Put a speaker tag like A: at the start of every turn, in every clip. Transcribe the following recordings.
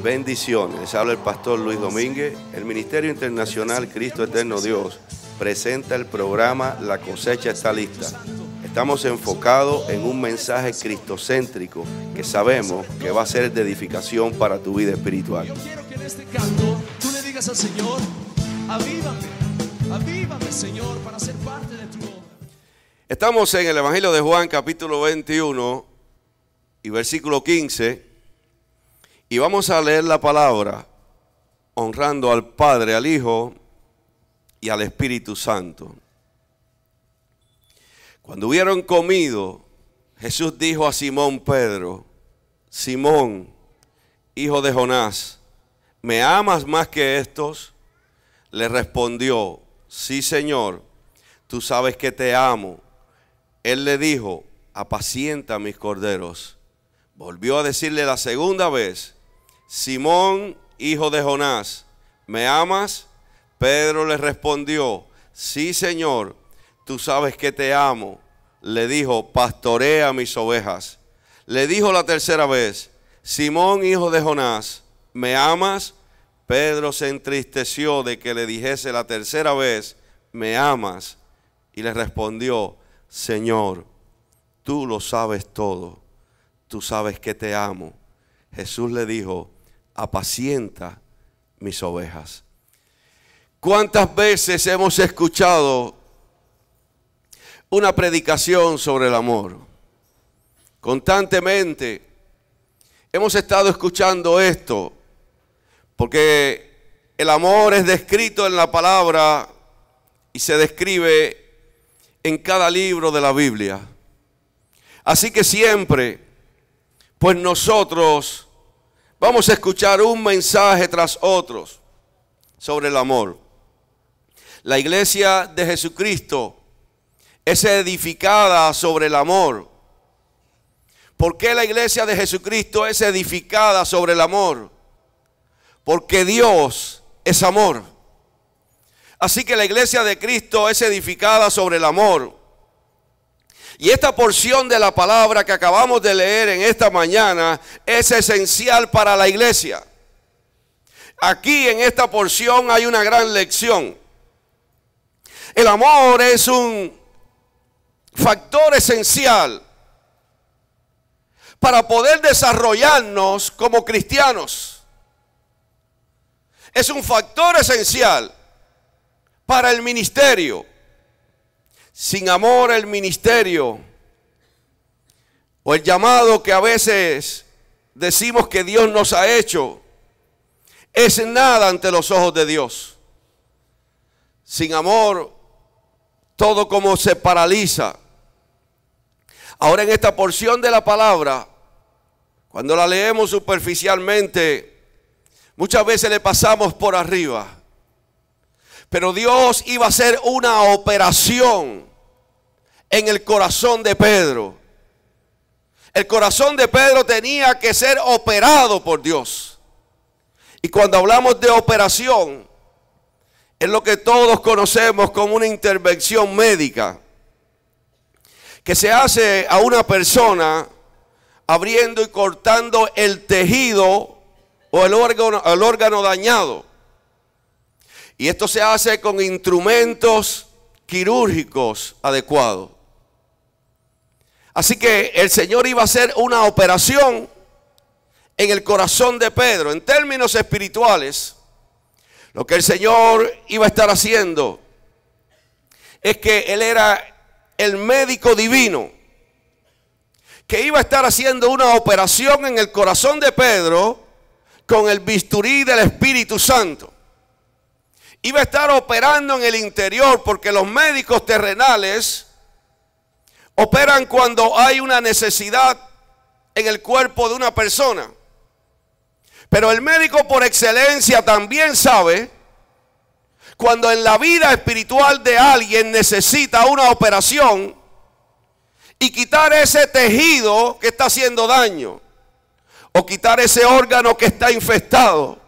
A: Bendiciones, les habla el pastor Luis Domínguez. El Ministerio Internacional Cristo Eterno Dios presenta el programa La Cosecha Está Lista. Estamos enfocados en un mensaje cristocéntrico que sabemos que va a ser de edificación para tu vida espiritual.
B: Yo quiero que en este canto tú le digas al Señor: avívame, avívame, Señor, para ser parte de tu obra.
A: Estamos en el Evangelio de Juan, capítulo 21 y versículo 15. Y vamos a leer la palabra honrando al Padre, al Hijo y al Espíritu Santo. Cuando hubieron comido, Jesús dijo a Simón Pedro: Simón, hijo de Jonás, ¿me amas más que estos? Le respondió: sí, Señor, tú sabes que te amo. Él le dijo: apacienta mis corderos. Volvió a decirle la segunda vez: Simón, hijo de Jonás, ¿me amas? Pedro le respondió: sí, Señor, tú sabes que te amo. Le dijo: pastorea mis ovejas. Le dijo la tercera vez: Simón, hijo de Jonás, ¿me amas? Pedro se entristeció de que le dijese la tercera vez: ¿me amas? Y le respondió: Señor, tú lo sabes todo, tú sabes que te amo. Jesús le dijo: apacienta mis ovejas. ¿Cuántas veces hemos escuchado una predicación sobre el amor? Constantemente hemos estado escuchando esto, porque el amor es descrito en la palabra y se describe en cada libro de la Biblia. Así que siempre, pues nosotros vamos a escuchar un mensaje tras otro sobre el amor. La iglesia de Jesucristo es edificada sobre el amor. ¿Por qué la iglesia de Jesucristo es edificada sobre el amor? Porque Dios es amor. Así que la iglesia de Cristo es edificada sobre el amor. Y esta porción de la palabra que acabamos de leer en esta mañana es esencial para la iglesia. Aquí en esta porción hay una gran lección. El amor es un factor esencial para poder desarrollarnos como cristianos. Es un factor esencial para el ministerio. Sin amor, el ministerio o el llamado que a veces decimos que Dios nos ha hecho es nada ante los ojos de Dios. Sin amor, todo como se paraliza. Ahora en esta porción de la palabra, cuando la leemos superficialmente, muchas veces le pasamos por arriba. Pero Dios iba a hacer una operación en el corazón de Pedro. El corazón de Pedro tenía que ser operado por Dios. Y cuando hablamos de operación, es lo que todos conocemos como una intervención médica, que se hace a una persona abriendo y cortando el tejido o el órgano dañado. Y esto se hace con instrumentos quirúrgicos adecuados. Así que el Señor iba a hacer una operación en el corazón de Pedro. En términos espirituales, lo que el Señor iba a estar haciendo es que Él era el médico divino, que iba a estar haciendo una operación en el corazón de Pedro con el bisturí del Espíritu Santo. Iba a estar operando en el interior, porque los médicos terrenales operan cuando hay una necesidad en el cuerpo de una persona. Pero el médico por excelencia también sabe cuando en la vida espiritual de alguien necesita una operación y quitar ese tejido que está haciendo daño, o quitar ese órgano que está infestado.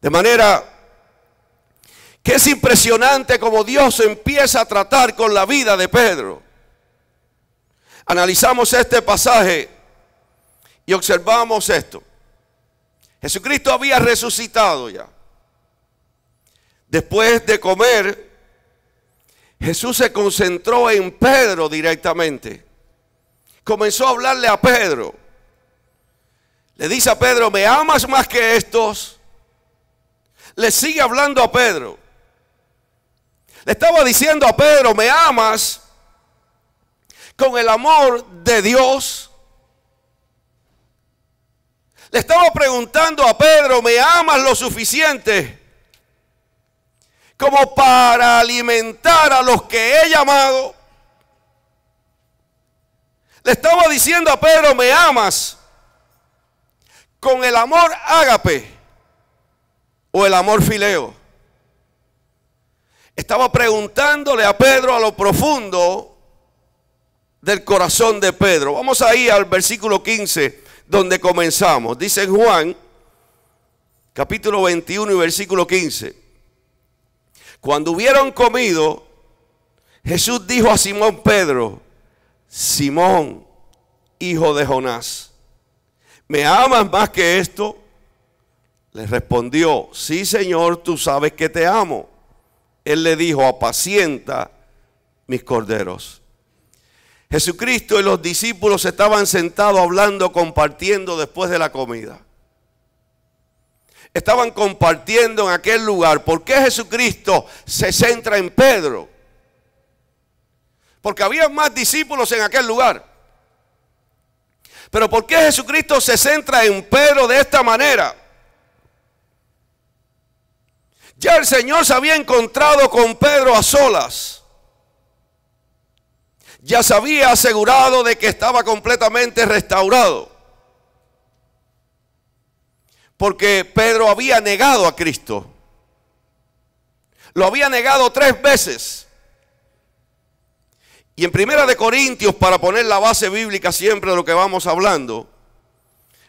A: De manera que es impresionante como Dios empieza a tratar con la vida de Pedro. analizamos este pasaje y observamos esto. Jesucristo había resucitado ya. Después de comer, Jesús se concentró en Pedro directamente. Comenzó a hablarle a Pedro. Le dice a Pedro, ¿me amas más que estos? Le sigue hablando a Pedro. Le estaba diciendo a Pedro, ¿me amas con el amor de Dios? Le estaba preguntando a Pedro, ¿me amas lo suficiente como para alimentar a los que he llamado? Le estaba diciendo a Pedro, ¿me amas con el amor ágape o el amor fileo? Estaba preguntándole a Pedro a lo profundo del corazón de Pedro. Vamos ahí al versículo 15, donde comenzamos. Dice en Juan, capítulo 21 y versículo 15. Cuando hubieron comido, Jesús dijo a Simón Pedro, Simón, hijo de Jonás, ¿me amas más que esto? Le respondió, sí, Señor, tú sabes que te amo. Él le dijo, apacienta mis corderos. Jesucristo y los discípulos estaban sentados hablando, compartiendo después de la comida. Estaban compartiendo en aquel lugar. ¿Por qué Jesucristo se centra en Pedro? Porque había más discípulos en aquel lugar. Pero ¿por qué Jesucristo se centra en Pedro de esta manera? Ya el Señor se había encontrado con Pedro a solas. Ya se había asegurado de que estaba completamente restaurado. Porque Pedro había negado a Cristo. Lo había negado 3 veces. Y en Primera de Corintios, para poner la base bíblica siempre de lo que vamos hablando,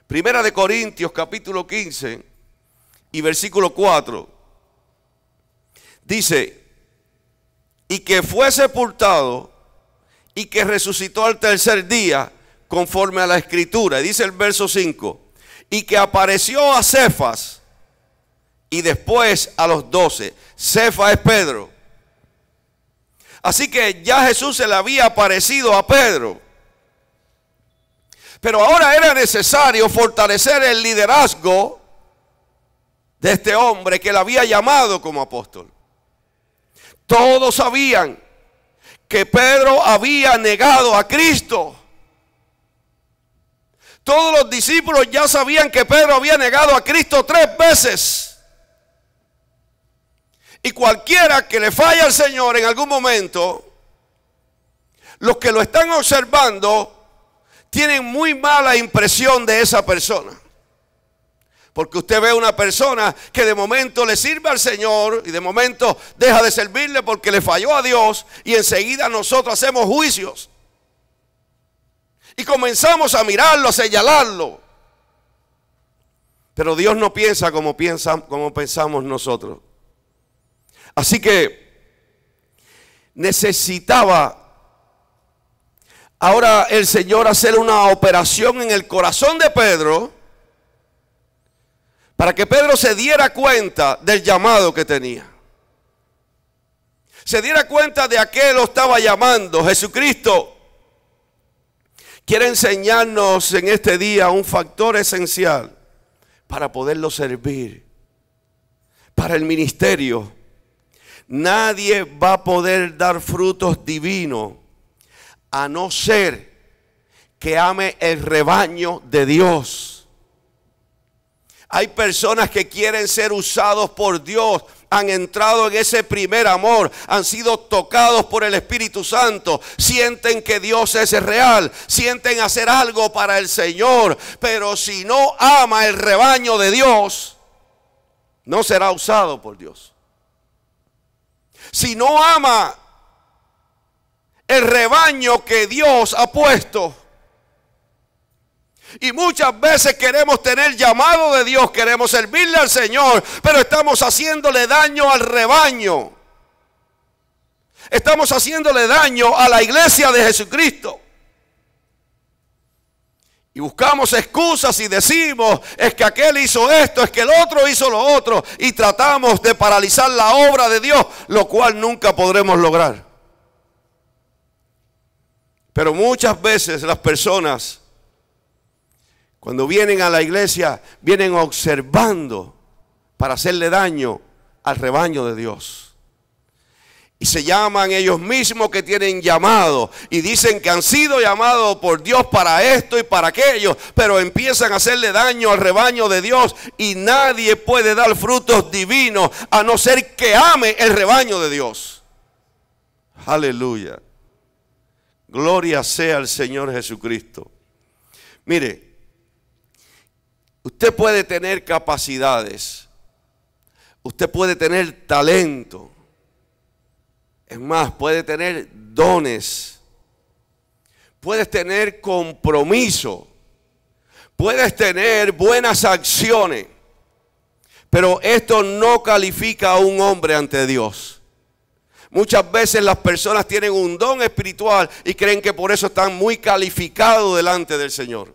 A: Primera de Corintios capítulo 15 y versículo 4, dice, y que fue sepultado y que resucitó al tercer día conforme a la Escritura. Y dice el verso 5, y que apareció a Cefas y después a los 12. Cefas es Pedro. Así que ya Jesús se le había aparecido a Pedro. Pero ahora era necesario fortalecer el liderazgo de este hombre que le había llamado como apóstol. Todos sabían que Pedro había negado a Cristo. Todos los discípulos ya sabían que Pedro había negado a Cristo 3 veces. Y cualquiera que le falla al Señor en algún momento, los que lo están observando tienen muy mala impresión de esa persona. Porque usted ve una persona que de momento le sirve al Señor y de momento deja de servirle porque le falló a Dios, y enseguida nosotros hacemos juicios. Y comenzamos a mirarlo, a señalarlo. Pero Dios no piensa como pensamos nosotros. Así que necesitaba ahora el Señor hacer una operación en el corazón de Pedro para que Pedro se diera cuenta del llamado que tenía. Se diera cuenta de a qué lo estaba llamando. Jesucristo quiere enseñarnos en este día un factor esencial para poderlo servir, para el ministerio. Nadie va a poder dar frutos divinos a no ser que ame el rebaño de Dios. Hay personas que quieren ser usados por Dios, han entrado en ese primer amor, han sido tocados por el Espíritu Santo, sienten que Dios es real, sienten hacer algo para el Señor, pero si no ama el rebaño de Dios, no será usado por Dios. Si no ama el rebaño que Dios ha puesto. Y muchas veces queremos tener llamado de Dios, queremos servirle al Señor, pero estamos haciéndole daño al rebaño. Estamos haciéndole daño a la iglesia de Jesucristo. Y buscamos excusas y decimos, es que aquel hizo esto, es que el otro hizo lo otro. Y tratamos de paralizar la obra de Dios, lo cual nunca podremos lograr. Pero muchas veces las personas, cuando vienen a la iglesia, vienen observando para hacerle daño al rebaño de Dios. Y se llaman ellos mismos que tienen llamado y dicen que han sido llamados por Dios para esto y para aquello, pero empiezan a hacerle daño al rebaño de Dios y nadie puede dar frutos divinos a no ser que ame el rebaño de Dios. Aleluya. Gloria sea al Señor Jesucristo. Mire, usted puede tener capacidades, usted puede tener talento. Es más, puede tener dones, puedes tener compromiso, puedes tener buenas acciones, pero esto no califica a un hombre ante Dios. Muchas veces las personas tienen un don espiritual y creen que por eso están muy calificados delante del Señor.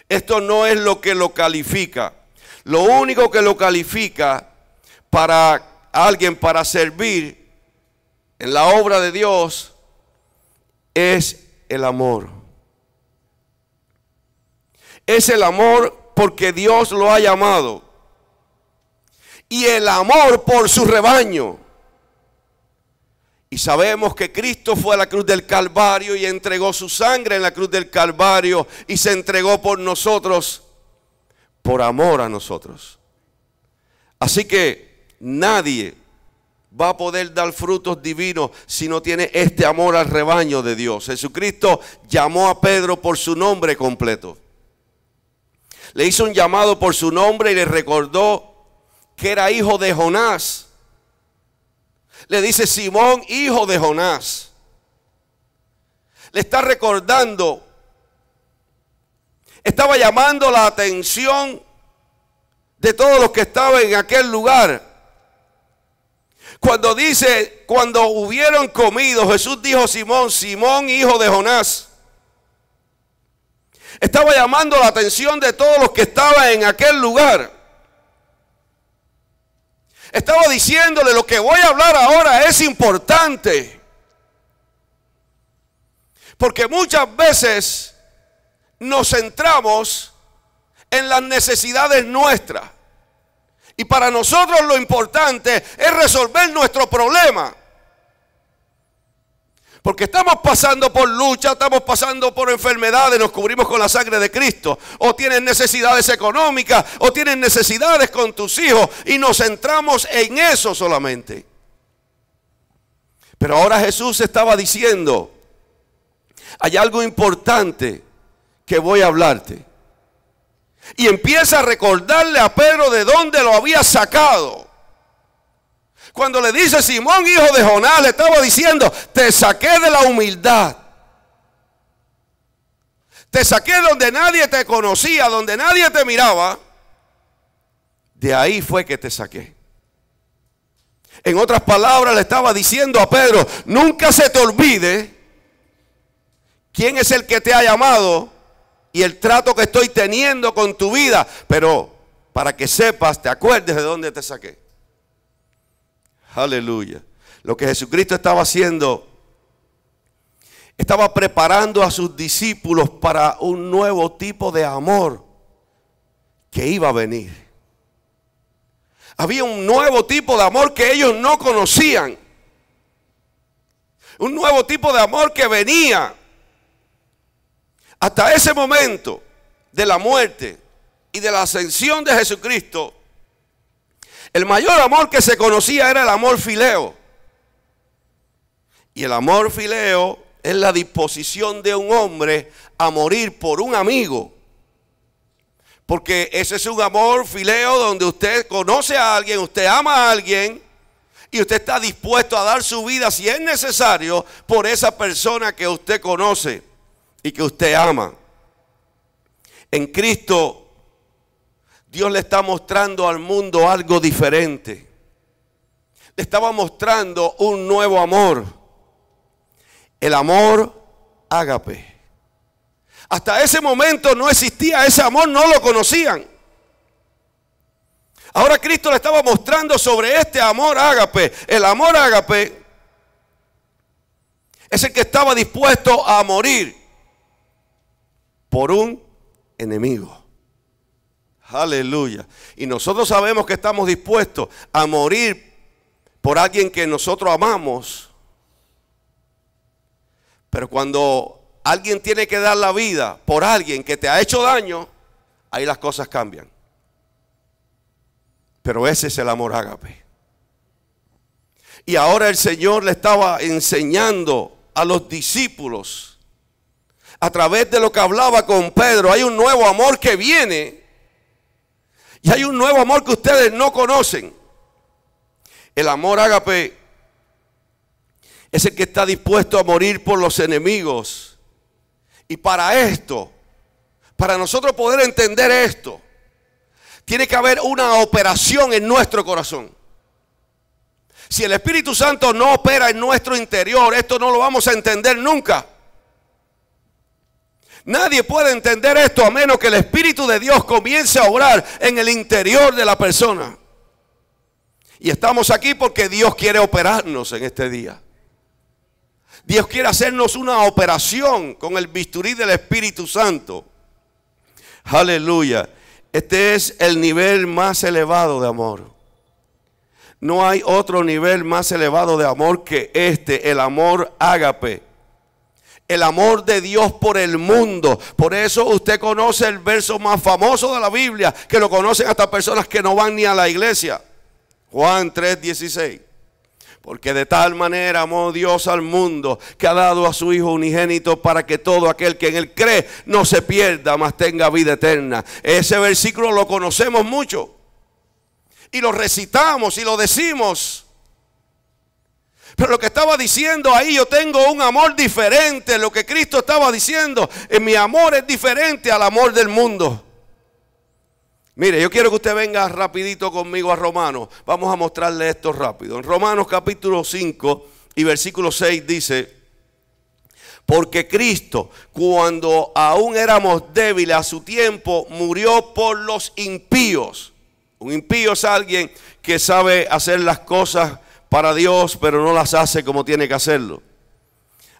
A: Esto no es lo que lo califica. Lo único que lo califica para alguien para servir en la obra de Dios es el amor. Es el amor porque Dios lo ha llamado. Y el amor por su rebaño. Y sabemos que Cristo fue a la cruz del Calvario y entregó su sangre en la cruz del Calvario y se entregó por nosotros, por amor a nosotros. Así que nadie va a poder dar frutos divinos si no tiene este amor al rebaño de Dios. Jesucristo llamó a Pedro por su nombre completo. Le hizo un llamado por su nombre y le recordó que era hijo de Jonás. Le dice Simón, hijo de Jonás. Le está recordando, estaba llamando la atención de todos los que estaban en aquel lugar. Cuando dice, cuando hubieron comido, Jesús dijo, Simón, Simón, hijo de Jonás. Estaba llamando la atención de todos los que estaban en aquel lugar. Estaba diciéndole, lo que voy a hablar ahora es importante. Porque muchas veces nos centramos en las necesidades nuestras. Y para nosotros lo importante es resolver nuestro problema. Porque estamos pasando por lucha, estamos pasando por enfermedades, nos cubrimos con la sangre de Cristo. O tienes necesidades económicas, o tienes necesidades con tus hijos. Y nos centramos en eso solamente. Pero ahora Jesús estaba diciendo, hay algo importante que voy a hablarte. Y empieza a recordarle a Pedro de dónde lo había sacado. Cuando le dice Simón, hijo de Jonás, le estaba diciendo, te saqué de la humildad. Te saqué donde nadie te conocía, donde nadie te miraba. De ahí fue que te saqué. En otras palabras, le estaba diciendo a Pedro, nunca se te olvide quién es el que te ha llamado y el trato que estoy teniendo con tu vida, pero para que sepas, te acuerdes de dónde te saqué. Aleluya. Lo que Jesucristo estaba haciendo, estaba preparando a sus discípulos para un nuevo tipo de amor que iba a venir. Había un nuevo tipo de amor que ellos no conocían. Un nuevo tipo de amor que venía. Hasta ese momento de la muerte y de la ascensión de Jesucristo, el mayor amor que se conocía era el amor fileo. Y el amor fileo es la disposición de un hombre a morir por un amigo. Porque ese es un amor fileo donde usted conoce a alguien, usted ama a alguien y usted está dispuesto a dar su vida si es necesario por esa persona que usted conoce y que usted ama. En Cristo, Dios le está mostrando al mundo algo diferente. Le estaba mostrando un nuevo amor. El amor ágape. Hasta ese momento no existía ese amor, no lo conocían. Ahora Cristo le estaba mostrando sobre este amor ágape. El amor ágape es el que estaba dispuesto a morir por un enemigo. Aleluya. Y nosotros sabemos que estamos dispuestos a morir por alguien que nosotros amamos. Pero cuando alguien tiene que dar la vida por alguien que te ha hecho daño, ahí las cosas cambian. Pero ese es el amor ágape. Y ahora el Señor le estaba enseñando a los discípulos, a través de lo que hablaba con Pedro, hay un nuevo amor que viene. Y hay un nuevo amor que ustedes no conocen. El amor ágape es el que está dispuesto a morir por los enemigos. Y para esto, para nosotros poder entender esto, tiene que haber una operación en nuestro corazón. Si el Espíritu Santo no opera en nuestro interior, esto no lo vamos a entender nunca. Nadie puede entender esto a menos que el Espíritu de Dios comience a obrar en el interior de la persona. Y estamos aquí porque Dios quiere operarnos en este día. Dios quiere hacernos una operación con el bisturí del Espíritu Santo. Aleluya. Este es el nivel más elevado de amor. No hay otro nivel más elevado de amor que este, el amor ágape. El amor de Dios por el mundo. Por eso usted conoce el verso más famoso de la Biblia, que lo conocen hasta personas que no van ni a la iglesia. Juan 3:16. Porque de tal manera amó Dios al mundo, que ha dado a su Hijo unigénito, para que todo aquel que en él cree no se pierda, mas tenga vida eterna. Ese versículo lo conocemos mucho y lo recitamos y lo decimos. Pero lo que estaba diciendo ahí, yo tengo un amor diferente. Lo que Cristo estaba diciendo, mi amor es diferente al amor del mundo. Mire, yo quiero que usted venga rapidito conmigo a Romanos. Vamos a mostrarle esto rápido. En Romanos capítulo 5 y versículo 6 dice: porque Cristo, cuando aún éramos débiles a su tiempo, murió por los impíos. Un impío es alguien que sabe hacer las cosas para Dios, pero no las hace como tiene que hacerlo.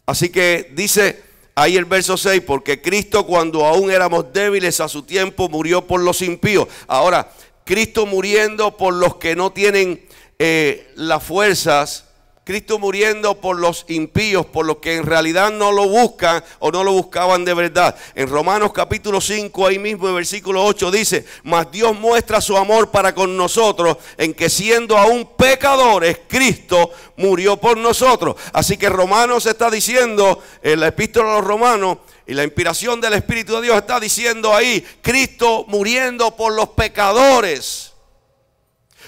A: Así que dice ahí el verso 6, porque Cristo cuando aún éramos débiles a su tiempo murió por los impíos. Ahora, Cristo muriendo por los que no tienen las fuerzas, Cristo muriendo por los impíos, por los que en realidad no lo buscan o no lo buscaban de verdad. En Romanos capítulo 5, ahí mismo en versículo 8 dice: mas Dios muestra su amor para con nosotros, en que siendo aún pecadores, Cristo murió por nosotros. Así que Romanos está diciendo, en la epístola a los Romanos, y la inspiración del Espíritu de Dios está diciendo ahí, Cristo muriendo por los pecadores.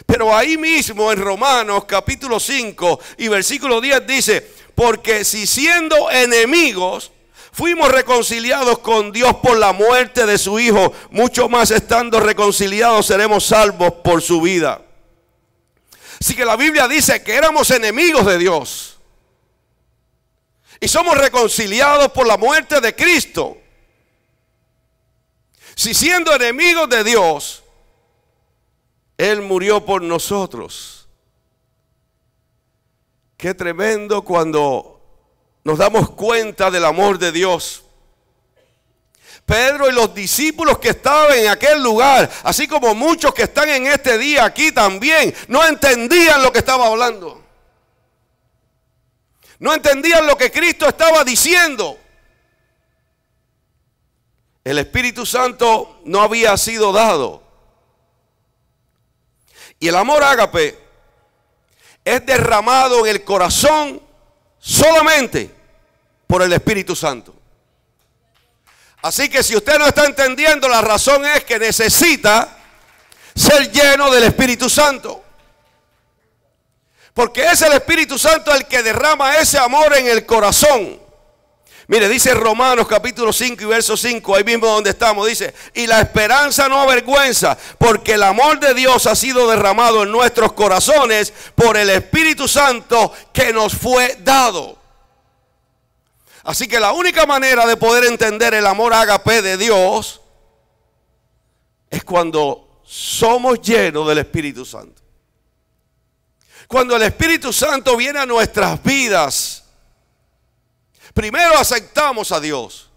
A: Pero ahí mismo en Romanos capítulo 5 y versículo 10 dice: porque si siendo enemigos fuimos reconciliados con Dios por la muerte de su Hijo, mucho más estando reconciliados seremos salvos por su vida. Así que la Biblia dice que éramos enemigos de Dios y somos reconciliados por la muerte de Cristo. Si siendo enemigos de Dios, Él murió por nosotros. Qué tremendo cuando nos damos cuenta del amor de Dios. Pedro y los discípulos que estaban en aquel lugar, así como muchos que están en este día aquí también, no entendían lo que estaba hablando. No entendían lo que Cristo estaba diciendo. El Espíritu Santo no había sido dado. Y el amor ágape es derramado en el corazón solamente por el Espíritu Santo. Así que si usted no está entendiendo, la razón es que necesita ser lleno del Espíritu Santo. Porque es el Espíritu Santo el que derrama ese amor en el corazón. Mire, dice Romanos capítulo 5 y verso 5, ahí mismo donde estamos, dice: y la esperanza no avergüenza, porque el amor de Dios ha sido derramado en nuestros corazones por el Espíritu Santo que nos fue dado. Así que la única manera de poder entender el amor ágape de Dios es cuando somos llenos del Espíritu Santo. Cuando el Espíritu Santo viene a nuestras vidas, primero aceptamos a Dios,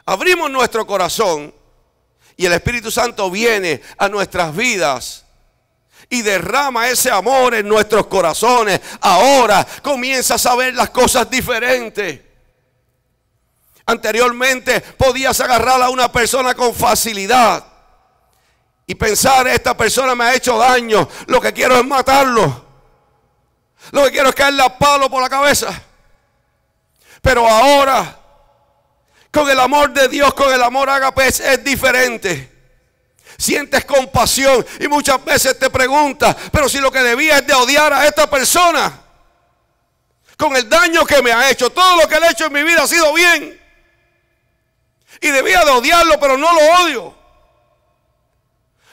A: abrimos nuestro corazón y el Espíritu Santo viene a nuestras vidas y derrama ese amor en nuestros corazones. Ahora comienzas a ver las cosas diferentes. Anteriormente podías agarrar a una persona con facilidad y pensar: esta persona me ha hecho daño, lo que quiero es matarlo, lo que quiero es caerle a palo por la cabeza. Pero ahora, con el amor de Dios, con el amor ágape, es diferente. Sientes compasión y muchas veces te preguntas: pero si lo que debía es de odiar a esta persona, con el daño que me ha hecho, todo lo que le he hecho en mi vida ha sido bien, y debía de odiarlo, pero no lo odio.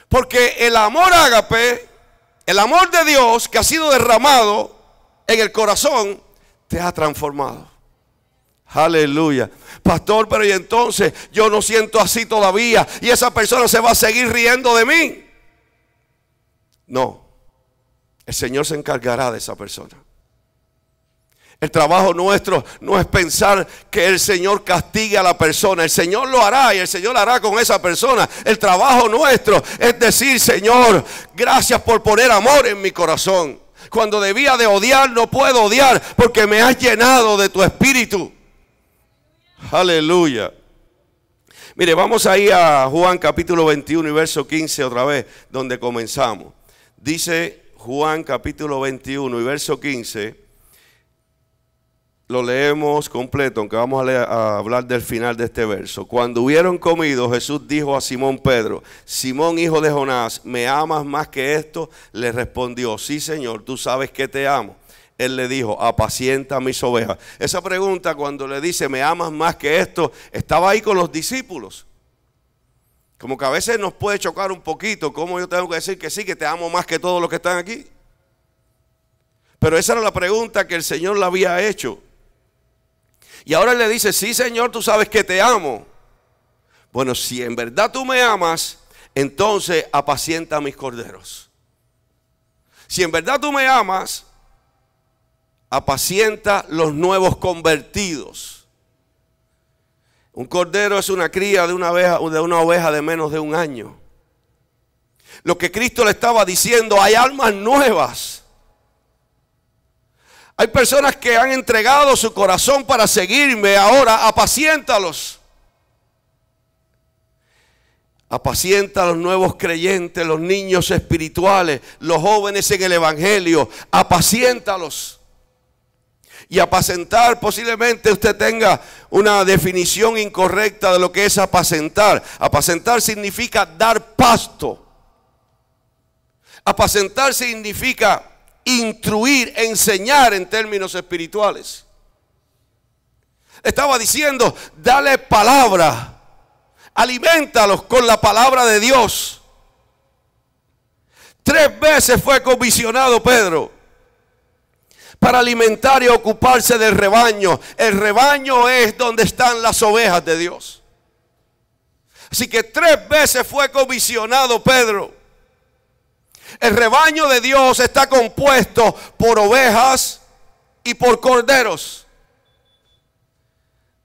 A: Porque el amor ágape, el amor de Dios que ha sido derramado en el corazón, te ha transformado. Aleluya. Pastor, pero y entonces yo no siento así todavía y esa persona se va a seguir riendo de mí. No, el Señor se encargará de esa persona. El trabajo nuestro no es pensar que el Señor castigue a la persona. El Señor lo hará y el Señor lo hará con esa persona. El trabajo nuestro es decir: Señor, gracias por poner amor en mi corazón. Cuando debía de odiar, no puedo odiar porque me has llenado de tu espíritu. Aleluya. Mire, vamos ahí a Juan capítulo 21 y verso 15 otra vez, donde comenzamos. Dice Juan capítulo 21 y verso 15. Lo leemos completo, aunque vamos a hablar del final de este verso. Cuando hubieron comido, Jesús dijo a Simón Pedro: Simón, hijo de Jonás, ¿me amas más que esto? Le respondió: sí, Señor, tú sabes que te amo. Él le dijo: apacienta mis ovejas. Esa pregunta, cuando le dice ¿me amas más que esto?, estaba ahí con los discípulos. Como que a veces nos puede chocar un poquito. ¿Cómo yo tengo que decir que sí, que te amo más que todos los que están aquí? Pero esa era la pregunta que el Señor le había hecho. Y ahora Él le dice: sí, Señor, tú sabes que te amo. Bueno, si en verdad tú me amas, entonces apacienta mis corderos. Si en verdad tú me amas, apacienta los nuevos convertidos. Un cordero es una cría de una oveja de menos de un año. Lo que Cristo le estaba diciendo: hay almas nuevas. Hay personas que han entregado su corazón para seguirme. Ahora apaciéntalos. Apacienta a los nuevos creyentes, los niños espirituales, los jóvenes en el evangelio. Apaciéntalos. Y apacentar, posiblemente usted tenga una definición incorrecta de lo que es apacentar. Apacentar significa dar pasto. Apacentar significa instruir, enseñar en términos espirituales. Estaba diciendo: dale palabra, alimentalos con la palabra de Dios. 3 veces fue comisionado Pedro para alimentar y ocuparse del rebaño. El rebaño es donde están las ovejas de Dios. Así que 3 veces fue comisionado Pedro. El rebaño de Dios está compuesto por ovejas y por corderos.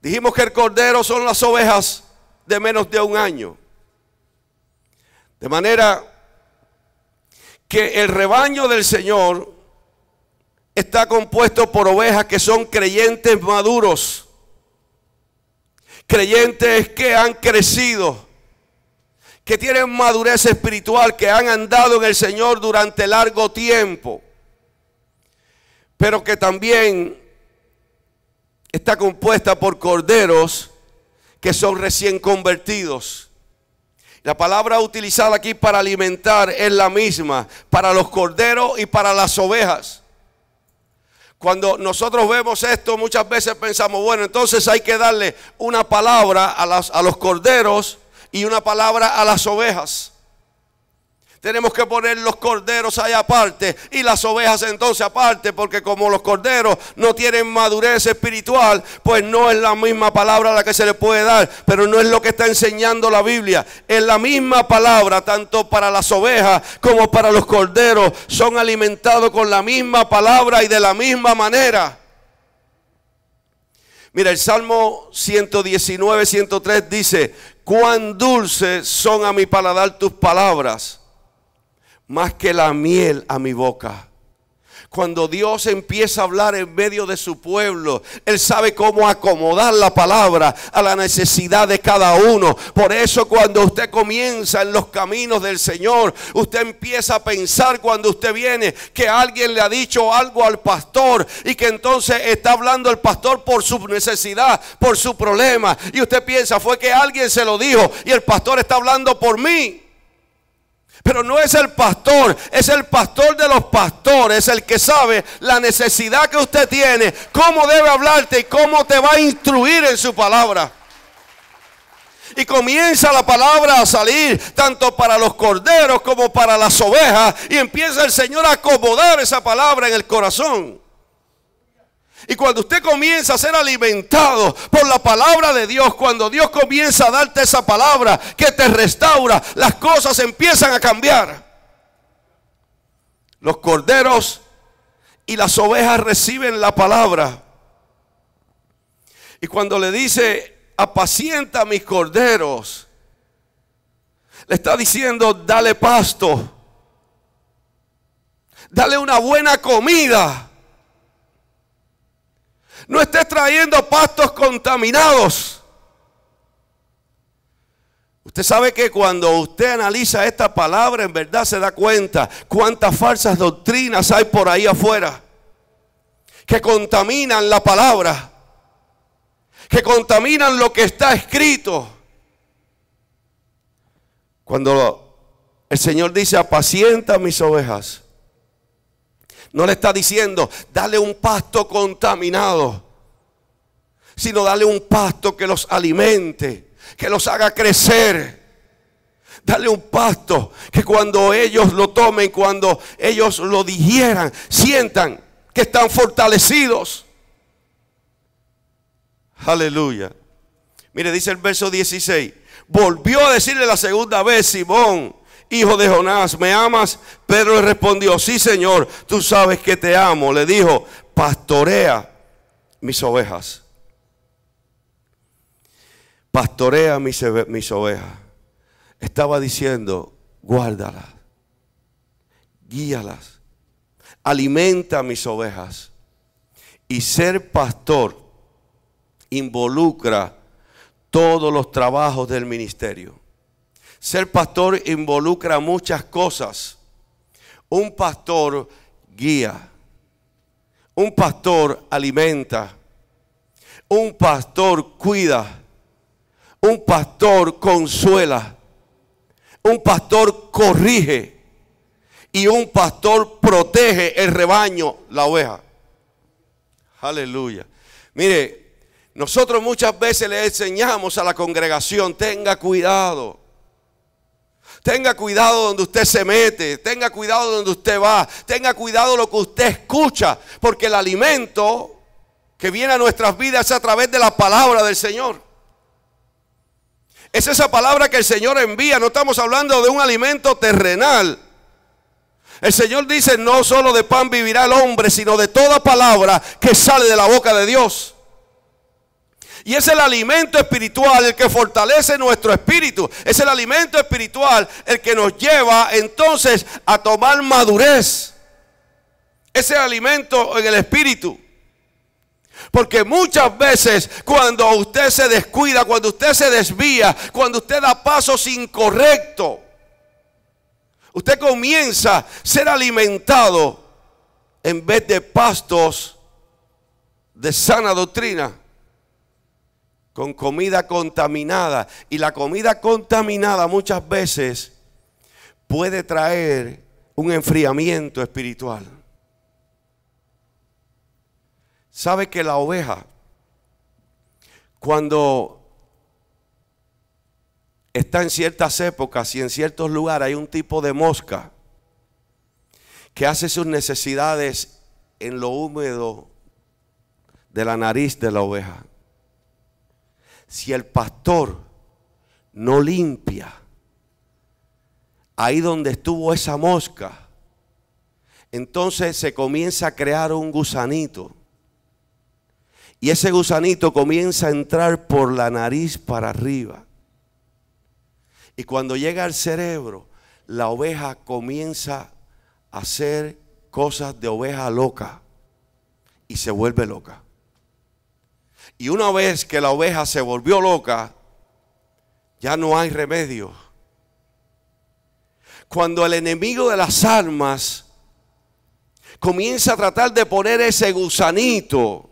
A: Dijimos que el cordero son las ovejas de menos de un año. De manera que el rebaño del Señor está compuesto por ovejas que son creyentes maduros. Creyentes que han crecido, que tienen madurez espiritual, que han andado en el Señor durante largo tiempo, pero que también está compuesta por corderos que son recién convertidos. La palabra utilizada aquí para alimentar es la misma para los corderos y para las ovejas. Cuando nosotros vemos esto, muchas veces pensamos: bueno, entonces hay que darle una palabra a los corderos y una palabra a las ovejas. Tenemos que poner los corderos ahí aparte y las ovejas entonces aparte, porque como los corderos no tienen madurez espiritual, pues no es la misma palabra la que se le puede dar, pero no es lo que está enseñando la Biblia. Es la misma palabra, tanto para las ovejas como para los corderos, son alimentados con la misma palabra y de la misma manera. Mira, el Salmo 119, 103 dice: cuán dulces son a mi paladar tus palabras, más que la miel a mi boca. Cuando Dios empieza a hablar en medio de su pueblo, Él sabe cómo acomodar la palabra a la necesidad de cada uno. Por eso cuando usted comienza en los caminos del Señor, usted empieza a pensar cuando usted viene que alguien le ha dicho algo al pastor y que entonces está hablando el pastor por su necesidad, por su problema. Y usted piensa, fue que alguien se lo dijo y el pastor está hablando por mí. Pero no es el pastor, es el pastor de los pastores, el que sabe la necesidad que usted tiene, cómo debe hablarte y cómo te va a instruir en su palabra. Y comienza la palabra a salir tanto para los corderos como para las ovejas, y empieza el Señor a acomodar esa palabra en el corazón. Y cuando usted comienza a ser alimentado por la palabra de Dios, cuando Dios comienza a darte esa palabra que te restaura, las cosas empiezan a cambiar. Los corderos y las ovejas reciben la palabra. Y cuando le dice, apacienta a mis corderos, le está diciendo, dale pasto, dale una buena comida. No estés trayendo pastos contaminados. Usted sabe que cuando usted analiza esta palabra, en verdad se da cuenta cuántas falsas doctrinas hay por ahí afuera que contaminan la palabra, que contaminan lo que está escrito. Cuando el Señor dice, apacienta a mis ovejas, no le está diciendo, dale un pasto contaminado, sino dale un pasto que los alimente, que los haga crecer. Dale un pasto que cuando ellos lo tomen, cuando ellos lo digieran, sientan que están fortalecidos. Aleluya. Mire, dice el verso 16. Volvió a decirle la segunda vez, Simón, hijo de Jonás, ¿me amas? Pedro le respondió, sí, Señor, tú sabes que te amo. Le dijo, pastorea mis ovejas. Pastorea mis ovejas. Estaba diciendo, guárdalas, guíalas, alimenta mis ovejas. Y ser pastor involucra todos los trabajos del ministerio. Ser pastor involucra muchas cosas. Un pastor guía, un pastor alimenta, un pastor cuida, un pastor consuela, un pastor corrige y un pastor protege el rebaño, la oveja. Aleluya. Mire, nosotros muchas veces le enseñamos a la congregación, tenga cuidado. Tenga cuidado donde usted se mete, tenga cuidado donde usted va, tenga cuidado lo que usted escucha, porque el alimento que viene a nuestras vidas es a través de la palabra del Señor. Es esa palabra que el Señor envía, no estamos hablando de un alimento terrenal. El Señor dice, no solo de pan vivirá el hombre, sino de toda palabra que sale de la boca de Dios. Y es el alimento espiritual el que fortalece nuestro espíritu. Es el alimento espiritual el que nos lleva entonces a tomar madurez. Ese alimento en el espíritu. Porque muchas veces cuando usted se descuida, cuando usted se desvía, cuando usted da pasos incorrectos, usted comienza a ser alimentado en vez de pastos de sana doctrina, con comida contaminada. Y la comida contaminada muchas veces puede traer un enfriamiento espiritual. ¿Sabe que la oveja, cuando está en ciertas épocas y en ciertos lugares hay un tipo de mosca que hace sus necesidades en lo húmedo de la nariz de la oveja. Si el pastor no limpia ahí donde estuvo esa mosca, entonces se comienza a crear un gusanito. Y ese gusanito comienza a entrar por la nariz para arriba. Y cuando llega al cerebro, la oveja comienza a hacer cosas de oveja loca. Y se vuelve loca. Y una vez que la oveja se volvió loca, ya no hay remedio. Cuando el enemigo de las almas comienza a tratar de poner ese gusanito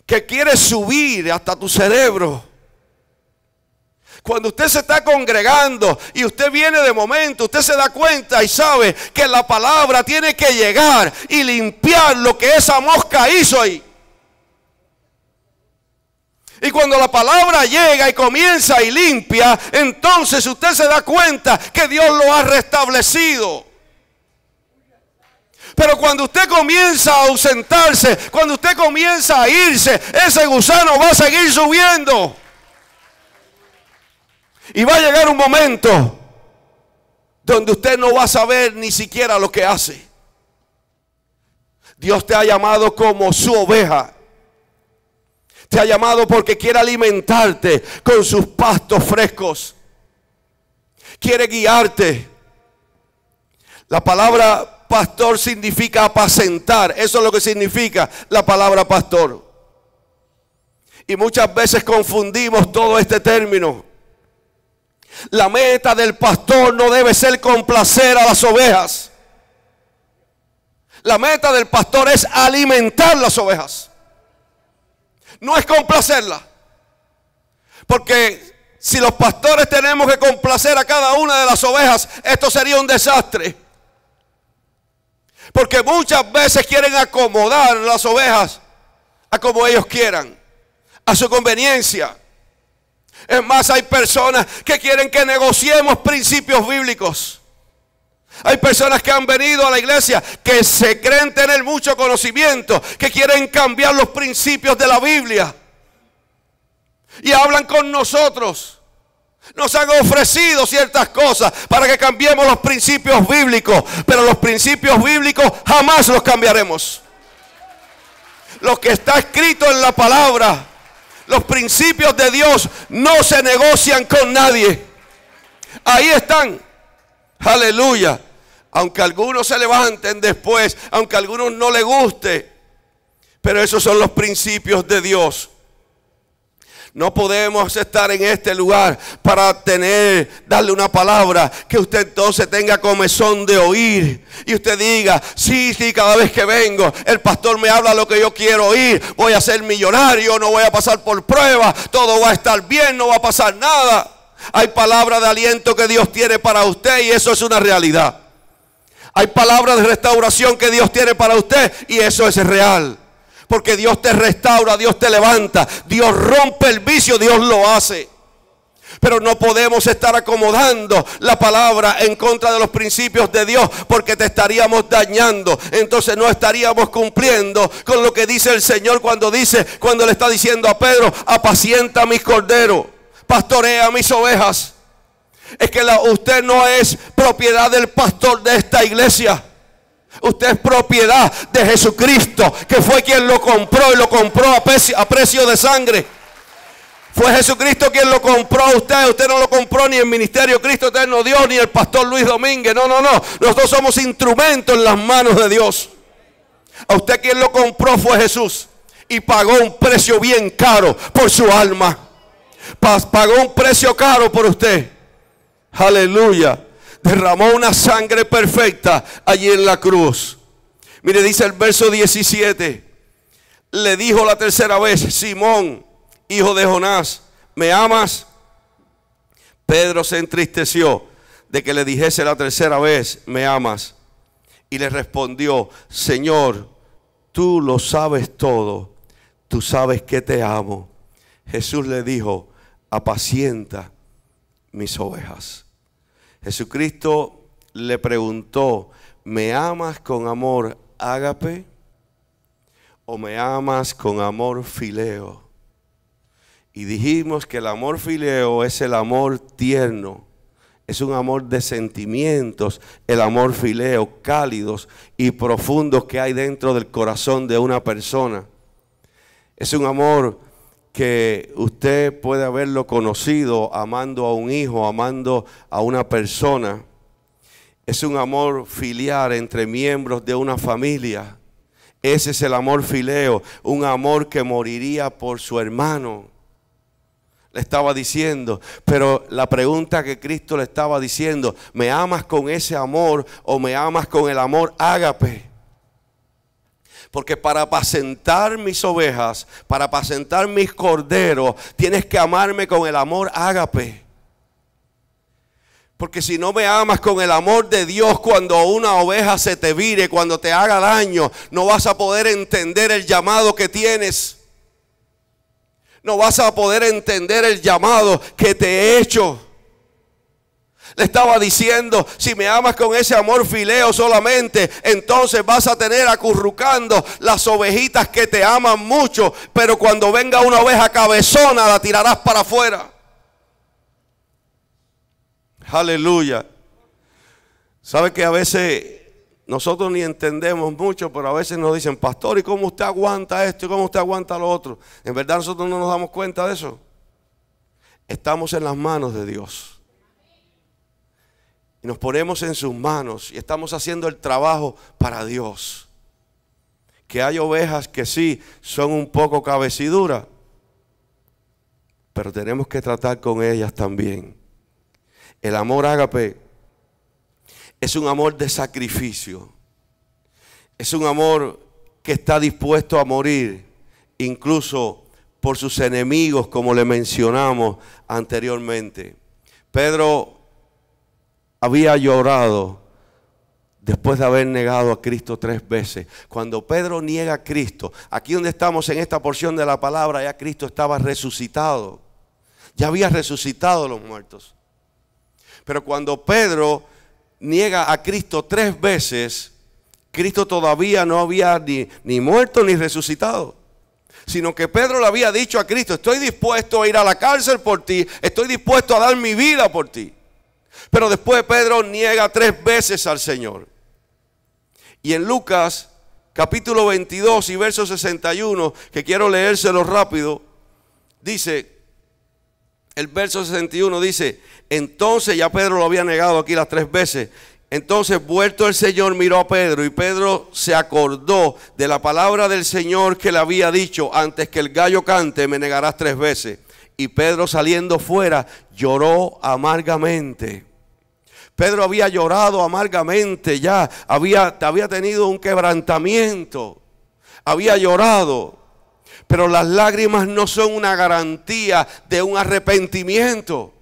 A: que quiere subir hasta tu cerebro. Cuando usted se está congregando y usted viene de momento, usted se da cuenta y sabe que la palabra tiene que llegar y limpiar lo que esa mosca hizo ahí. Y cuando la palabra llega y comienza y limpia, entonces usted se da cuenta que Dios lo ha restablecido. Pero cuando usted comienza a ausentarse, cuando usted comienza a irse, ese gusano va a seguir subiendo. Y va a llegar un momento donde usted no va a saber ni siquiera lo que hace. Dios te ha llamado como su oveja. Te ha llamado porque quiere alimentarte con sus pastos frescos. Quiere guiarte. La palabra pastor significa apacentar. Eso es lo que significa la palabra pastor. Y muchas veces confundimos todo este término. La meta del pastor no debe ser complacer a las ovejas. La meta del pastor es alimentar las ovejas. No es complacerlas. Porque si los pastores tenemos que complacer a cada una de las ovejas, esto sería un desastre. Porque muchas veces quieren acomodar las ovejas a como ellos quieran, a su conveniencia. Es más, hay personas que quieren que negociemos principios bíblicos. Hay personas que han venido a la iglesia que se creen tener mucho conocimiento, que quieren cambiar los principios de la Biblia. Y hablan con nosotros. Nos han ofrecido ciertas cosas para que cambiemos los principios bíblicos. Pero los principios bíblicos jamás los cambiaremos. Lo que está escrito en la palabra, los principios de Dios no se negocian con nadie. Ahí están. Aleluya. Aunque algunos se levanten después, aunque a algunos no les guste, pero esos son los principios de Dios. No podemos estar en este lugar para darle una palabra que usted entonces tenga comezón de oír. Y usted diga, sí, cada vez que vengo, el pastor me habla lo que yo quiero oír. Voy a ser millonario, no voy a pasar por pruebas, todo va a estar bien, no va a pasar nada. Hay palabra de aliento que Dios tiene para usted y eso es una realidad. Hay palabra de restauración que Dios tiene para usted y eso es real. Porque Dios te restaura, Dios te levanta, Dios rompe el vicio, Dios lo hace. Pero no podemos estar acomodando la palabra en contra de los principios de Dios, porque te estaríamos dañando. Entonces no estaríamos cumpliendo con lo que dice el Señor cuando le está diciendo a Pedro, apacienta mis corderos, pastorea mis ovejas. Es que usted no es propiedad del pastor de esta iglesia. Usted es propiedad de Jesucristo, que fue quien lo compró y lo compró a precio de sangre. Fue Jesucristo quien lo compró a usted. Usted no lo compró ni el Ministerio Cristo Eterno Dios, ni el pastor Luis Domínguez. No. Nosotros somos instrumentos en las manos de Dios. A usted quien lo compró fue Jesús. Y pagó un precio bien caro por su alma. Pagó un precio caro por usted. Aleluya. Derramó una sangre perfecta allí en la cruz. Mire, dice el verso 17. Le dijo la tercera vez, Simón, hijo de Jonás, ¿me amas? Pedro se entristeció de que le dijese la tercera vez, ¿me amas? Y le respondió, Señor, tú lo sabes todo. Tú sabes que te amo. Jesús le dijo, apacienta mis ovejas. Jesucristo le preguntó, ¿me amas con amor ágape o me amas con amor fileo? Y dijimos que el amor fileo es el amor tierno, es un amor de sentimientos, el amor fileo, cálidos y profundos que hay dentro del corazón de una persona. Es un amor que usted puede haberlo conocido amando a un hijo, amando a una persona. Es un amor filial entre miembros de una familia. Ese es el amor fileo, un amor que moriría por su hermano. Le estaba diciendo, pero la pregunta que Cristo le estaba diciendo, ¿me amas con ese amor o me amas con el amor ágape? Porque para apacentar mis ovejas, para apacentar mis corderos, tienes que amarme con el amor ágape. Porque si no me amas con el amor de Dios, cuando una oveja se te vire, cuando te haga daño, no vas a poder entender el llamado que tienes. No vas a poder entender el llamado que te he hecho. Le estaba diciendo, si me amas con ese amor fileo solamente, entonces vas a tener acurrucando las ovejitas que te aman mucho. Pero cuando venga una oveja cabezona, la tirarás para afuera. Aleluya. ¿Sabe que a veces nosotros ni entendemos mucho, pero a veces nos dicen, pastor, ¿y cómo usted aguanta esto? ¿Y cómo usted aguanta lo otro? En verdad nosotros no nos damos cuenta de eso. Estamos en las manos de Dios. Y nos ponemos en sus manos y estamos haciendo el trabajo para Dios. Que hay ovejas que sí son un poco cabeciduras, pero tenemos que tratar con ellas también. El amor ágape es un amor de sacrificio. Es un amor que está dispuesto a morir, incluso por sus enemigos, como le mencionamos anteriormente. Pedro había llorado después de haber negado a Cristo 3 veces. Cuando Pedro niega a Cristo, aquí donde estamos en esta porción de la palabra, ya Cristo estaba resucitado. Ya había resucitado a los muertos. Pero cuando Pedro niega a Cristo 3 veces, Cristo todavía no había ni muerto ni resucitado, sino que Pedro le había dicho a Cristo, estoy dispuesto a ir a la cárcel por ti, estoy dispuesto a dar mi vida por ti. Pero después Pedro niega 3 veces al Señor. Y en Lucas capítulo 22 y verso 61, que quiero leérselo rápido, dice, el verso 61 dice, entonces ya Pedro lo había negado aquí las 3 veces. Entonces vuelto el Señor miró a Pedro y Pedro se acordó de la palabra del Señor que le había dicho, antes que el gallo cante me negarás 3 veces. Y Pedro saliendo fuera lloró amargamente. Pedro había llorado amargamente ya, había tenido un quebrantamiento, había llorado. Pero las lágrimas no son una garantía de un arrepentimiento.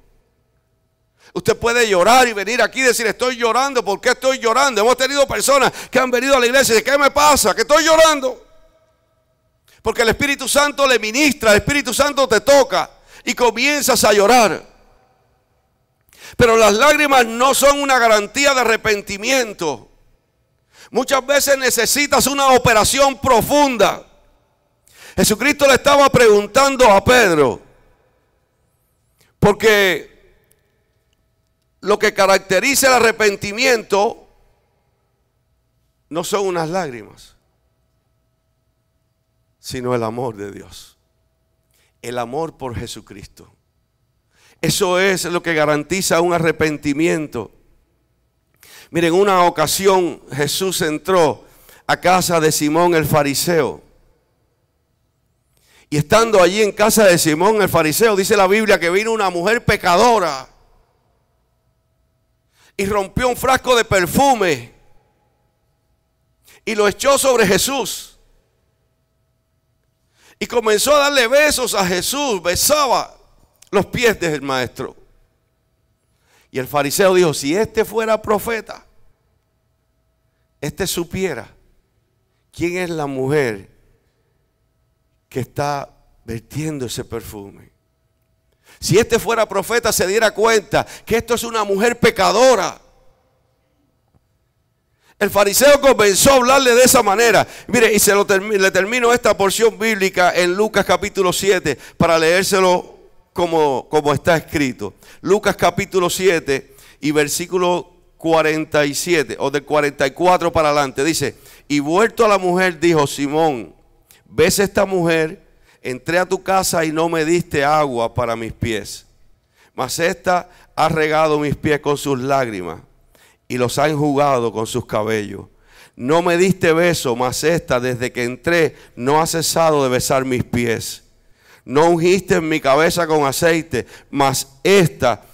A: Usted puede llorar y venir aquí y decir, estoy llorando. ¿Por qué estoy llorando? Hemos tenido personas que han venido a la iglesia y dicen, ¿qué me pasa? Que estoy llorando. Porque el Espíritu Santo le ministra, el Espíritu Santo te toca y comienzas a llorar. Pero las lágrimas no son una garantía de arrepentimiento. Muchas veces necesitas una operación profunda. Jesucristo le estaba preguntando a Pedro, porque lo que caracteriza el arrepentimiento no son unas lágrimas, sino el amor de Dios, el amor por Jesucristo. Eso es lo que garantiza un arrepentimiento. Miren, una ocasión Jesús entró a casa de Simón el fariseo. Y estando allí en casa de Simón el fariseo, dice la Biblia que vino una mujer pecadora y rompió un frasco de perfume y lo echó sobre Jesús. Y comenzó a darle besos a Jesús, besaba los pies del maestro. Y el fariseo dijo, si este fuera profeta, este supiera quién es la mujer que está vertiendo ese perfume. Si este fuera profeta, se diera cuenta que esto es una mujer pecadora. El fariseo comenzó a hablarle de esa manera. Mire, y le termino esta porción bíblica en Lucas capítulo 7 para leérselo como está escrito. Lucas capítulo 7 y versículo 47 o del 44 para adelante. Dice, y vuelto a la mujer dijo, Simón, ¿ves esta mujer? Entré a tu casa y no me diste agua para mis pies, mas esta ha regado mis pies con sus lágrimas y los ha enjugado con sus cabellos. No me diste beso, mas esta desde que entré no ha cesado de besar mis pies. No ungiste en mi cabeza con aceite, mas esta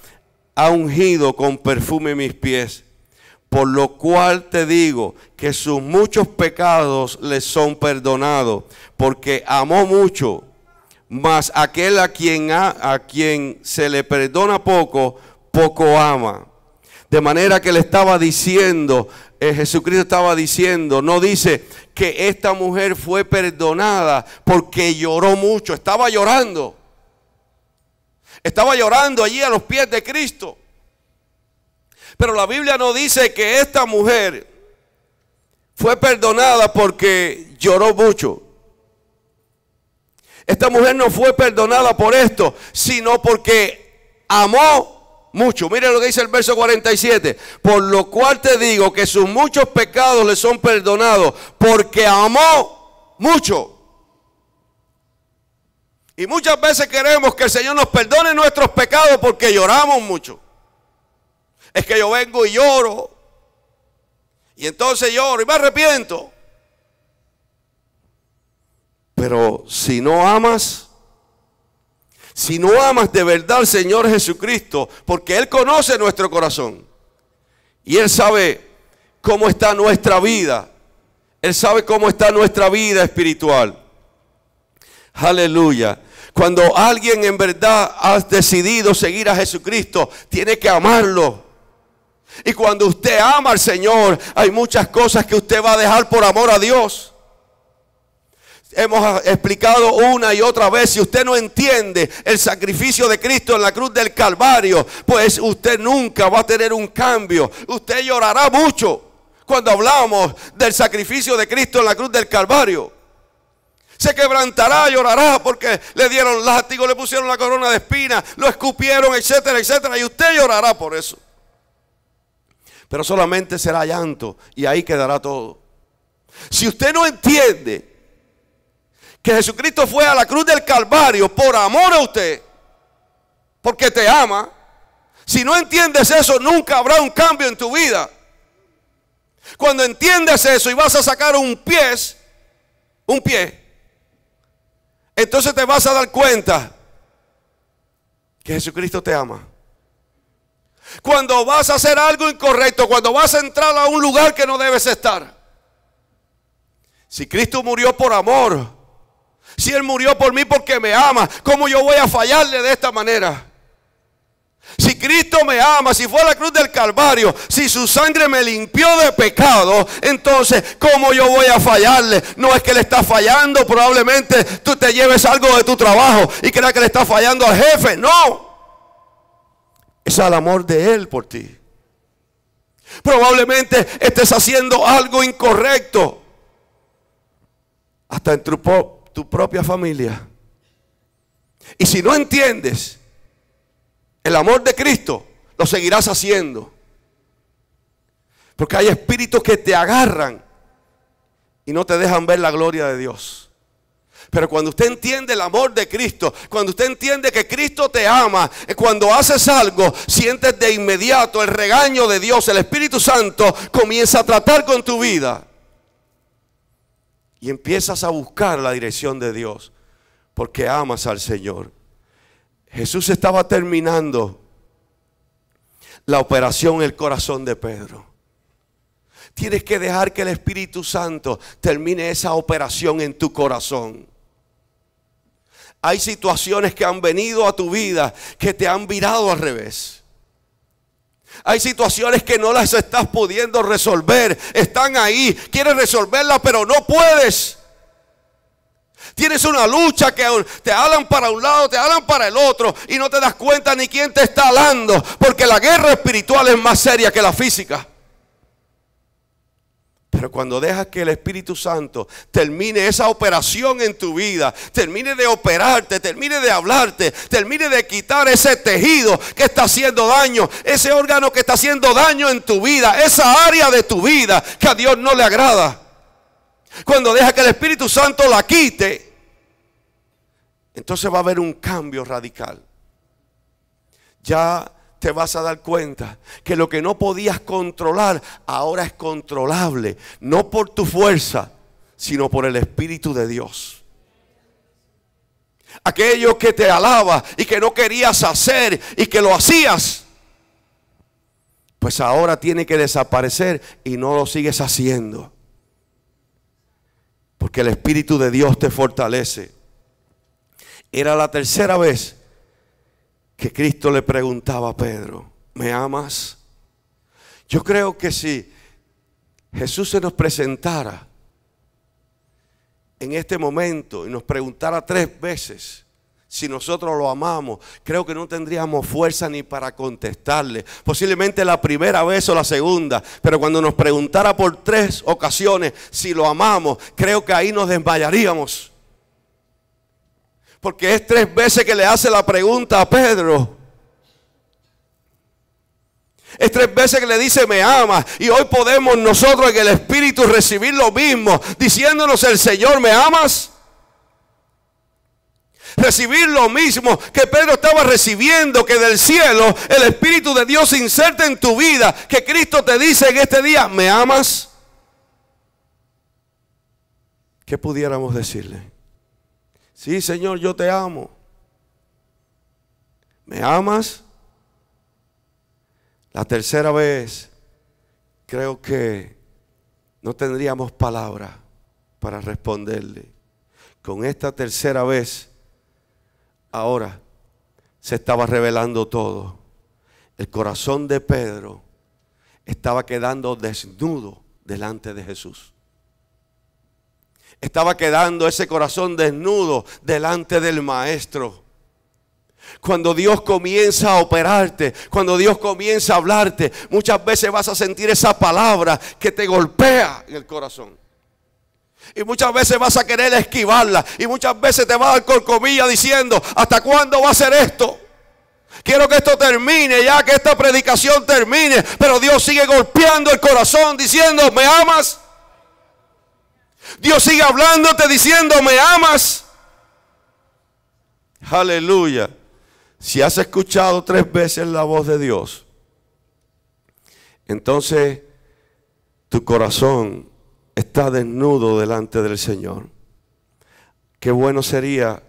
A: ha ungido con perfume mis pies. Por lo cual te digo que sus muchos pecados les son perdonados, porque amó mucho. Mas aquel a quien se le perdona poco, poco ama. De manera que le estaba diciendo, Jesucristo estaba diciendo, no dice que esta mujer fue perdonada porque lloró mucho. Estaba llorando. Estaba llorando allí a los pies de Cristo. Pero la Biblia no dice que esta mujer fue perdonada porque lloró mucho. Esta mujer no fue perdonada por esto, sino porque amó mucho. Mire lo que dice el verso 47. Por lo cual te digo que sus muchos pecados le son perdonados, porque amó mucho. Y muchas veces queremos que el Señor nos perdone nuestros pecados porque lloramos mucho. Es que yo vengo y lloro, y entonces lloro y me arrepiento. Pero si no amas de verdad al Señor Jesucristo, porque Él conoce nuestro corazón y Él sabe cómo está nuestra vida, Él sabe cómo está nuestra vida espiritual. Aleluya. Cuando alguien en verdad ha decidido seguir a Jesucristo, tiene que amarlo. Y cuando usted ama al Señor, hay muchas cosas que usted va a dejar por amor a Dios. Hemos explicado una y otra vez, si usted no entiende el sacrificio de Cristo en la cruz del Calvario, pues usted nunca va a tener un cambio. Usted llorará mucho cuando hablamos del sacrificio de Cristo en la cruz del Calvario. Se quebrantará, llorará porque le dieron látigo, le pusieron la corona de espinas, lo escupieron, etcétera, etcétera. Y usted llorará por eso. Pero solamente será llanto y ahí quedará todo. Si usted no entiende que Jesucristo fue a la cruz del Calvario por amor a usted, porque te ama, si no entiendes eso, nunca habrá un cambio en tu vida. Cuando entiendes eso y vas a sacar un pie, entonces te vas a dar cuenta que Jesucristo te ama. Cuando vas a hacer algo incorrecto, cuando vas a entrar a un lugar que no debes estar. Si Cristo murió por amor, si Él murió por mí porque me ama, ¿cómo yo voy a fallarle de esta manera? Si Cristo me ama, si fue a la cruz del Calvario, si su sangre me limpió de pecado, entonces ¿cómo yo voy a fallarle? No es que le está fallando, probablemente tú te lleves algo de tu trabajo y creas que le está fallando al jefe. No, es al amor de Él por ti. Probablemente estés haciendo algo incorrecto, hasta en tu propia familia. Y si no entiendes el amor de Cristo, lo seguirás haciendo. Porque hay espíritus que te agarran y no te dejan ver la gloria de Dios. Pero cuando usted entiende el amor de Cristo, cuando usted entiende que Cristo te ama, cuando haces algo, sientes de inmediato el regaño de Dios. El Espíritu Santo comienza a tratar con tu vida. Y empiezas a buscar la dirección de Dios, porque amas al Señor. Jesús estaba terminando la operación en el corazón de Pedro. Tienes que dejar que el Espíritu Santo termine esa operación en tu corazón. Hay situaciones que han venido a tu vida que te han virado al revés. Hay situaciones que no las estás pudiendo resolver. Están ahí, quieres resolverlas, pero no puedes. Tienes una lucha que te alan para un lado, te alan para el otro y no te das cuenta ni quién te está alando, porque la guerra espiritual es más seria que la física. Pero cuando dejas que el Espíritu Santo termine esa operación en tu vida, termine de operarte, termine de hablarte, termine de quitar ese tejido que está haciendo daño, ese órgano que está haciendo daño en tu vida, esa área de tu vida que a Dios no le agrada. Cuando deja que el Espíritu Santo la quite, entonces va a haber un cambio radical. Ya te vas a dar cuenta que lo que no podías controlar ahora es controlable, no por tu fuerza, sino por el Espíritu de Dios. Aquello que te alaba y que no querías hacer y que lo hacías, pues ahora tiene que desaparecer y no lo sigues haciendo. Porque el Espíritu de Dios te fortalece. Era la tercera vez que Cristo le preguntaba a Pedro, ¿me amas? Yo creo que si Jesús se nos presentara en este momento y nos preguntara 3 veces si nosotros lo amamos, creo que no tendríamos fuerza ni para contestarle. Posiblemente la primera vez o la segunda, pero cuando nos preguntara por 3 ocasiones si lo amamos, creo que ahí nos desmayaríamos. Porque es 3 veces que le hace la pregunta a Pedro. Es 3 veces que le dice me ama. Y hoy podemos nosotros en el Espíritu recibir lo mismo, diciéndonos el Señor, ¿me amas? Recibir lo mismo que Pedro estaba recibiendo, que del cielo el Espíritu de Dios se inserta en tu vida, que Cristo te dice en este día, ¿me amas? ¿Qué pudiéramos decirle? Sí, Señor, yo te amo. ¿Me amas? La tercera vez, creo que no tendríamos palabra para responderle. Con esta tercera vez, ahora se estaba revelando todo. El corazón de Pedro estaba quedando desnudo delante de Jesús. Estaba quedando ese corazón desnudo delante del Maestro. Cuando Dios comienza a operarte, cuando Dios comienza a hablarte, muchas veces vas a sentir esa palabra que te golpea en el corazón. Y muchas veces vas a querer esquivarla. Y muchas veces te va a dar corcovilla diciendo, ¿hasta cuándo va a ser esto? Quiero que esto termine, ya que esta predicación termine. Pero Dios sigue golpeando el corazón diciendo, ¿me amas? Dios sigue hablándote diciendo, ¿me amas? Aleluya. Si has escuchado 3 veces la voz de Dios, entonces tu corazón está desnudo delante del Señor. Qué bueno sería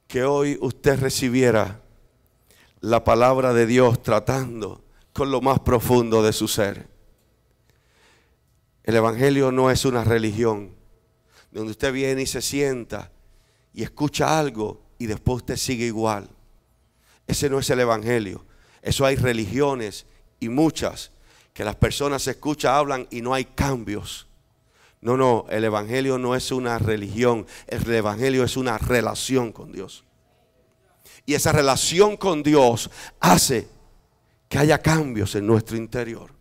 A: que hoy usted recibiera la palabra de Dios tratando con lo más profundo de su ser. El Evangelio no es una religión donde usted viene y se sienta y escucha algo y después usted sigue igual. Ese no es el Evangelio. Eso hay religiones y muchas que las personas escuchan, hablan y no hay cambios. No, el Evangelio no es una religión. El Evangelio es una relación con Dios. Y esa relación con Dios hace que haya cambios en nuestro interior.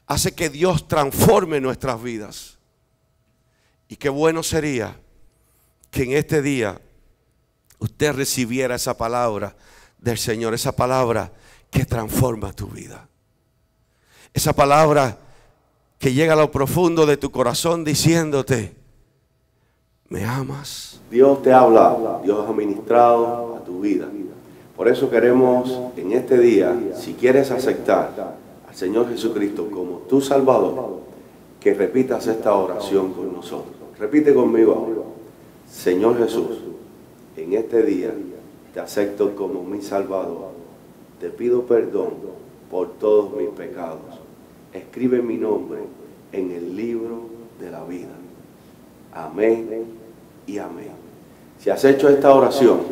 A: Hace que Dios transforme nuestras vidas. Y qué bueno sería que en este día usted recibiera esa palabra del Señor. Esa palabra que transforma tu vida. Esa palabra que llega a lo profundo de tu corazón diciéndote, ¿me amas? Dios te habla, Dios ha ministrado a tu vida. Por eso queremos en este día, si quieres aceptar al Señor Jesucristo como tu Salvador, que repitas esta oración con nosotros. Repite conmigo ahora. Señor Jesús, en este día te acepto como mi Salvador. Te pido perdón por todos mis pecados. Escribe mi nombre en el libro de la vida. Amén y amén. Si has hecho esta oración,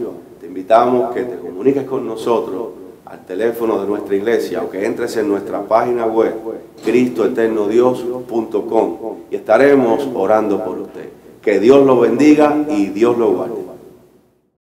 A: te invitamos que te comuniques con nosotros al teléfono de nuestra iglesia o que entres en nuestra página web cristoeternodios.com y estaremos orando por usted.
C: Que Dios lo bendiga y Dios lo guarde.